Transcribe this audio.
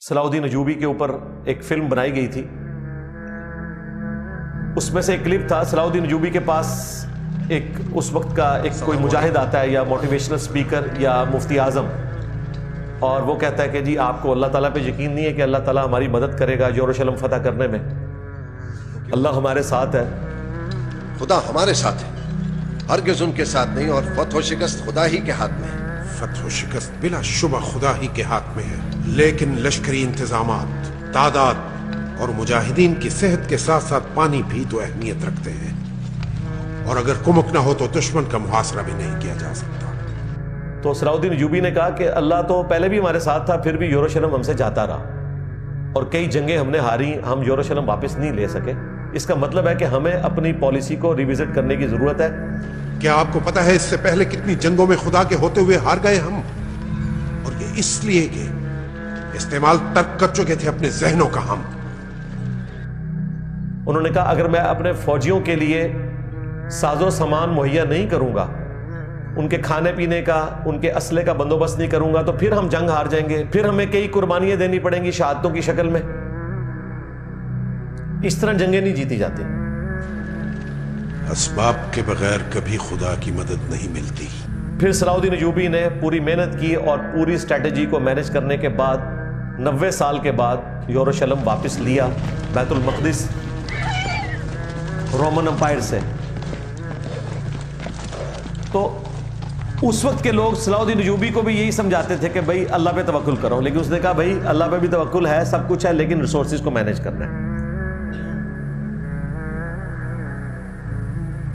صلاح الدین ایوبی کے اوپر ایک فلم بنائی گئی تھی. اس میں سے ایک کلپ تھا. صلاح الدین ایوبی کے پاس اس وقت کا کوئی مجاہد آتا ہے یا موٹیویشنل سپیکر یا مفتی اعظم, اور وہ کہتا ہے کہ جی آپ کو اللہ تعالیٰ پہ یقین نہیں ہے کہ اللہ تعالیٰ ہماری مدد کرے گا یروشلم فتح کرنے میں؟ اللہ ہمارے ساتھ ہے, خدا ہمارے ساتھ ہے, ہرگز ان کے ساتھ نہیں, اور فتح و شکست خدا ہی کے ہاتھ میں ہے. فتح و شکست بلا شبہ خدا ہی کے ہاتھ میں ہے, لیکن لشکری انتظامات, تعداد اور مجاہدین کی صحت کے ساتھ ساتھ پانی بھی تو اہمیت رکھتے ہیں, اور اگر کمک نہ ہو تو دشمن کا محاصرہ بھی نہیں کیا جا سکتا. تو صلاح الدین ایوبی نے کہا کہ اللہ تو پہلے بھی ہمارے ساتھ تھا, پھر بھی یروشلم ہم سے جاتا رہا, اور کئی جنگیں ہم نے ہاری, ہم یروشلم واپس نہیں لے سکے. اس کا مطلب ہے کہ ہمیں اپنی پالیسی کو ریوزٹ کرنے کی ضرورت ہے. کیا آپ کو پتا ہے اس سے پہلے کتنی جنگوں میں خدا کے ہوتے ہوئے ہار گئے ہم, اور یہ اس لیے کہ استعمال ترک کر چکے تھے اپنے ذہنوں کا ہم. انہوں نے کہا اگر میں اپنے فوجیوں کے لیے ساز و سامان مہیا نہیں کروں گا, ان کے کھانے پینے کا, ان کے اسلحے کا بندوبست نہیں کروں گا, تو پھر ہم جنگ ہار جائیں گے, پھر ہمیں کئی قربانیاں دینی پڑیں گی شہادتوں کی شکل میں. اس طرح جنگیں نہیں جیتی جاتی. اسباب کے بغیر کبھی خدا کی مدد نہیں ملتی. پھر صلاح الدین ایوبی نے پوری محنت کی اور پوری اسٹریٹجی کو مینج کرنے کے بعد 90 سال کے بعد یروشلم واپس لیا, بیت المقدس رومن امپائر سے. تو اس وقت کے لوگ صلاح الدین ایوبی کو بھی یہی سمجھاتے تھے کہ بھائی اللہ پہ توکل کرو, لیکن اس نے کہا بھائی اللہ پہ بھی توکل ہے, سب کچھ ہے, لیکن ریسورسز کو مینج کرنا ہے.